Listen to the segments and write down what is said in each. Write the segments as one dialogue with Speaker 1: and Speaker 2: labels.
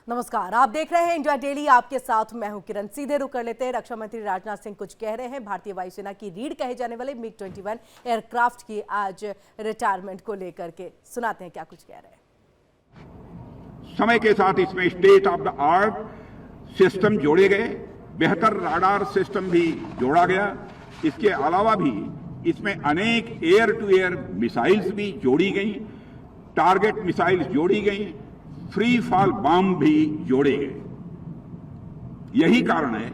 Speaker 1: नमस्कार, आप देख रहे हैं इंडिया डेली। आपके साथ मैं हूं किरण। सीधे रुक कर लेते हैं। रक्षा मंत्री राजनाथ सिंह कुछ कह रहे हैं। भारतीय वायुसेना की रीढ़ कहे जाने वाले MiG-21 एयरक्राफ्ट की आज रिटायरमेंट को लेकर के सुनाते हैं क्या कुछ कह रहे हैं।
Speaker 2: समय के साथ इसमें state of the art system जोड़े गए, बेहतर राडार सिस्टम भी जोड़ा गया। इसके अलावा भी इसमें अनेक एयर टू एयर मिसाइल्स भी जोड़ी गई, टारगेट मिसाइल्स जोड़ी गई, फ्री फॉल बॉम्ब भी जोड़े गए। यही कारण है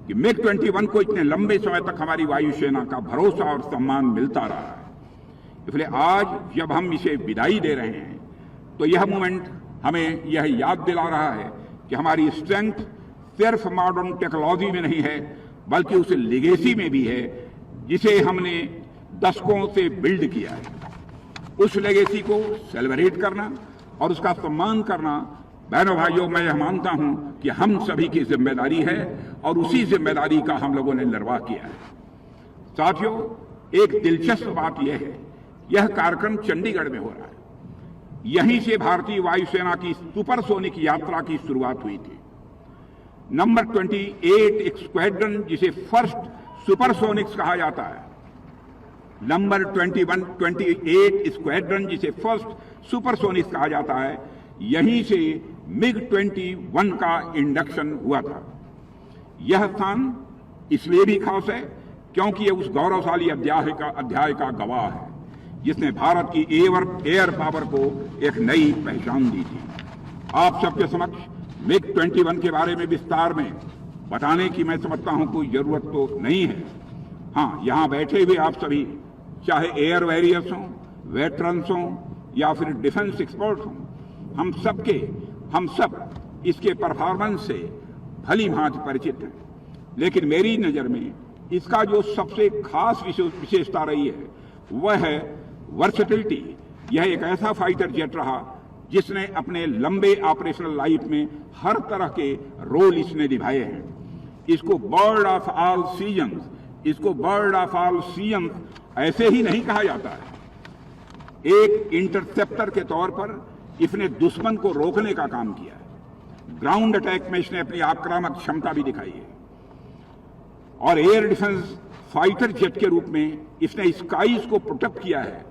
Speaker 2: कि MiG-21 को इतने लंबे समय तक हमारी वायुसेना का भरोसा और सम्मान मिलता रहा है। इसलिए आज जब हम इसे विदाई दे रहे हैं तो यह मोमेंट हमें यह याद दिला रहा है कि हमारी स्ट्रेंथ सिर्फ मॉडर्न टेक्नोलॉजी में नहीं है, बल्कि उस लेगेसी में भी है जिसे हमने दशकों से बिल्ड किया है। उस लेगेसी को सेलिब्रेट करना और उसका सम्मान करना, बहनों भाइयों, मैं यह मानता हूं कि हम सभी की जिम्मेदारी है और उसी जिम्मेदारी का हम लोगों ने निर्वाह किया है। साथियों, एक दिलचस्प बात यह है, यह कार्यक्रम चंडीगढ़ में हो रहा है। यहीं से भारतीय वायुसेना की सुपरसोनिक यात्रा की शुरुआत हुई थी। नंबर 28 स्क्वाड्रन, जिसे फर्स्ट सुपरसोनिक्स कहा जाता है, नंबर 28 स्क्वाड्रन, जिसे फर्स्ट सुपरसोनिक्स कहा जाता है, यहीं से MiG-21 का इंडक्शन हुआ था। यह स्थान इसलिए भी खास है क्योंकि यह उस गौरवशाली अध्याय का गवाह है जिसने भारत की एयर पावर को एक नई पहचान दी थी। आप सबके समक्ष MiG-21 के बारे में विस्तार में बताने की मैं समझता हूं कोई जरूरत तो नहीं है। हाँ, यहां बैठे हुए आप सभी, चाहे एयर वॉरियर्स हों, वेटरन्स हों या फिर डिफेंस एक्सपर्ट हों, हम सब इसके परफॉर्मेंस से भली भांति परिचित हैं। लेकिन मेरी नज़र में इसका जो सबसे खास विशेषता रही है वह है वर्सेटिलिटी। यह एक ऐसा फाइटर जेट रहा जिसने अपने लंबे ऑपरेशनल लाइफ में हर तरह के रोल इसने निभाए हैं। इसको बर्ड ऑफ ऑल सीजन्स ऐसे ही नहीं कहा जाता है। एक इंटरसेप्टर के तौर पर इसने दुश्मन को रोकने का काम किया है। ग्राउंड अटैक में इसने अपनी आक्रामक क्षमता भी दिखाई है और एयर डिफेंस फाइटर जेट के रूप में इसने स्काईज को प्रोटेक्ट किया है।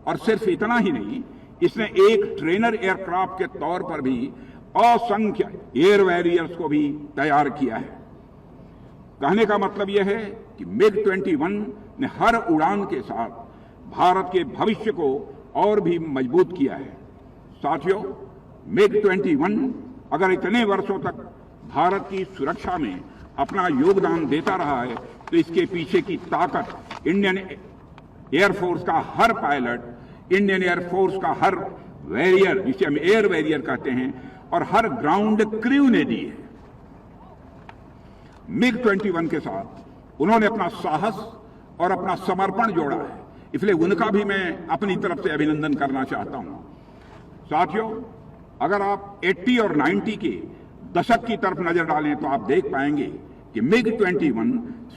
Speaker 2: और सिर्फ इतना ही नहीं, इसने एक ट्रेनर एयरक्राफ्ट के तौर पर भी असंख्य एयर वॉरियर्स को भी तैयार किया है। कहने का मतलब यह है कि MiG-21 ने हर उड़ान के साथ भारत के भविष्य को और भी मजबूत किया है। साथियों, MiG-21 अगर इतने वर्षों तक भारत की सुरक्षा में अपना योगदान देता रहा है तो इसके पीछे की ताकत इंडियन एयरफोर्स का हर पायलट, इंडियन एयरफोर्स का हर वॉरियर, जिसे हम एयर वॉरियर कहते हैं, और हर ग्राउंड क्रू ने दी है। MiG-21 के साथ उन्होंने अपना साहस और अपना समर्पण जोड़ा है, इसलिए उनका भी मैं अपनी तरफ से अभिनंदन करना चाहता हूं। साथियों, अगर आप 80 और 90 के दशक की तरफ नजर डालें तो आप देख पाएंगे कि MiG-21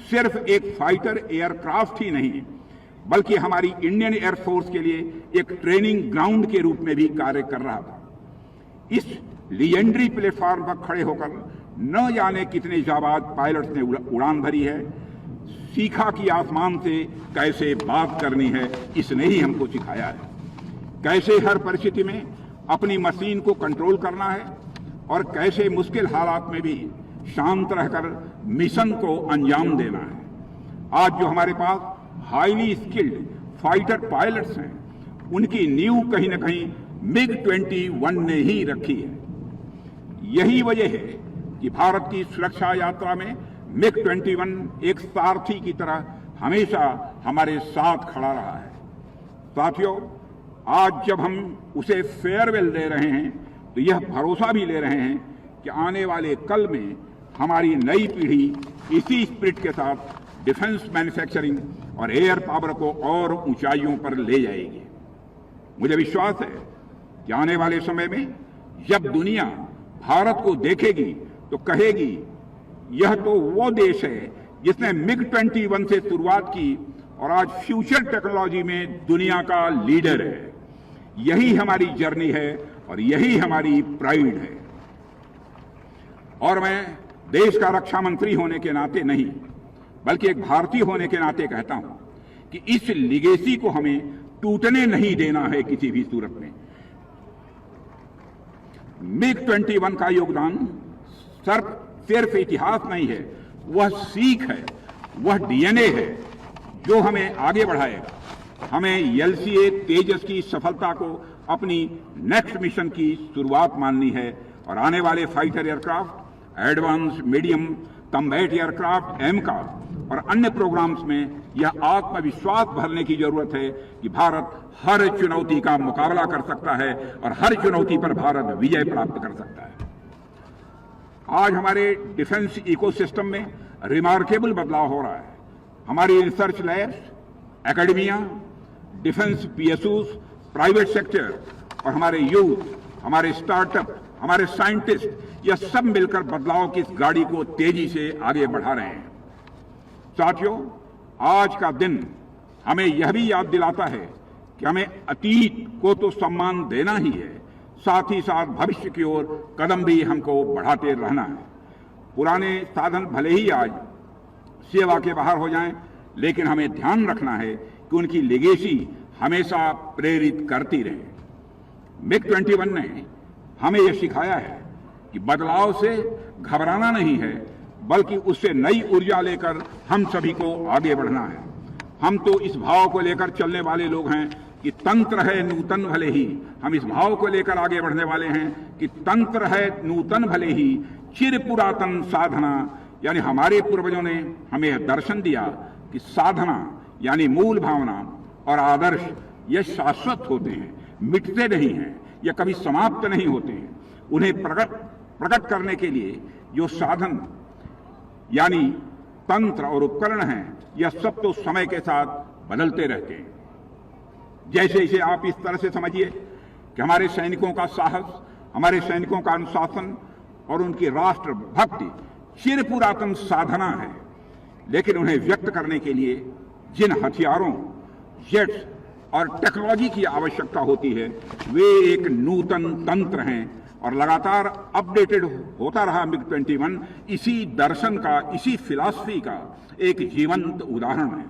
Speaker 2: सिर्फ एक फाइटर एयरक्राफ्ट ही नहीं, बल्कि हमारी इंडियन एयरफोर्स के लिए एक ट्रेनिंग ग्राउंड के रूप में भी कार्य कर रहा था। इस लीजेंडरी प्लेटफॉर्म पर खड़े होकर न जाने कितने जाबाज पायलट्स ने उड़ान भरी है। सीखा कि आसमान से कैसे बात करनी है, इसने ही हमको सिखाया है। कैसे हर परिस्थिति में अपनी मशीन को कंट्रोल करना है और कैसे मुश्किल हालात में भी शांत रहकर मिशन को अंजाम देना है। आज जो हमारे पास हाईली स्किल्ड फाइटर पायलट्स हैं, उनकी नींव कहीं न कहीं MiG-21 ने ही रखी है। यही वजह है कि भारत की सुरक्षा यात्रा में MiG-21 एक सारथी की तरह हमेशा हमारे साथ खड़ा रहा है। साथियों, आज जब हम उसे फेयरवेल दे रहे हैं तो यह भरोसा भी ले रहे हैं कि आने वाले कल में हमारी नई पीढ़ी इसी स्पिरिट के साथ डिफेंस मैन्युफैक्चरिंग और एयर पावर को और ऊंचाइयों पर ले जाएगी। मुझे विश्वास है कि आने वाले समय में जब दुनिया भारत को देखेगी तो कहेगी, यह तो वो देश है जिसने MiG-21 से शुरुआत की और आज फ्यूचर टेक्नोलॉजी में दुनिया का लीडर है। यही हमारी जर्नी है और यही हमारी प्राइड है। और मैं देश का रक्षा मंत्री होने के नाते नहीं, बल्कि एक भारतीय होने के नाते कहता हूं कि इस लिगेसी को हमें टूटने नहीं देना है किसी भी सूरत में। MiG-21 का योगदान सिर्फ इतिहास नहीं है, वह सीख है, वह डीएनए है जो हमें आगे बढ़ाएगा। हमें LCA तेजस की सफलता को अपनी नेक्स्ट मिशन की शुरुआत माननी है और आने वाले fighter aircraft, advance medium combat aircraft MCAS और अन्य प्रोग्राम्स में यह आत्मविश्वास भरने की जरूरत है कि भारत हर चुनौती का मुकाबला कर सकता है और हर चुनौती पर भारत विजय प्राप्त कर सकता है। आज हमारे डिफेंस इकोसिस्टम में रिमार्केबल बदलाव हो रहा है। हमारी research labs, academia, defence PSUs, private sector और हमारे यूथ, हमारे स्टार्टअप, हमारे साइंटिस्ट, यह सब मिलकर बदलाव की इस गाड़ी को तेजी से आगे बढ़ा रहे हैं। साथियों, आज का दिन हमें यह भी याद दिलाता है कि हमें अतीत को तो सम्मान देना ही है, साथ ही साथ भविष्य की ओर कदम भी हमको बढ़ाते रहना है। पुराने साधन भले ही आज सेवा के बाहर हो जाएं, लेकिन हमें ध्यान रखना है कि उनकी लेगेसी हमेशा प्रेरित करती रहे। MiG-21 ने हमें यह सिखाया है कि बदलाव से घबराना नहीं है, बल्कि उससे नई ऊर्जा लेकर हम सभी को आगे बढ़ना है। हम तो इस भाव को लेकर चलने वाले लोग हैं कि तंत्र है नूतन भले ही। हम इस भाव को लेकर आगे बढ़ने वाले हैं कि तंत्र है नूतन भले ही, चिर पुरातन साधना, यानी हमारे पूर्वजों ने हमें यह दर्शन दिया कि साधना यानी मूल भावना और आदर्श ये शाश्वत होते हैं, मिटते नहीं हैं, ये कभी समाप्त नहीं होते हैं। उन्हें प्रकट करने के लिए जो साधन यानी तंत्र और उपकरण हैं, यह सब तो समय के साथ बदलते रहते हैं। जैसे इसे आप इस तरह से समझिए कि हमारे सैनिकों का साहस, हमारे सैनिकों का अनुशासन और उनकी राष्ट्र भक्ति चिर पुरातन साधना है, लेकिन उन्हें व्यक्त करने के लिए जिन हथियारों, जेट्स और टेक्नोलॉजी की आवश्यकता होती है, वे एक नूतन तंत्र हैं और लगातार अपडेटेड होता रहा MiG-21 इसी दर्शन का, इसी फिलॉसफी का एक जीवंत उदाहरण है।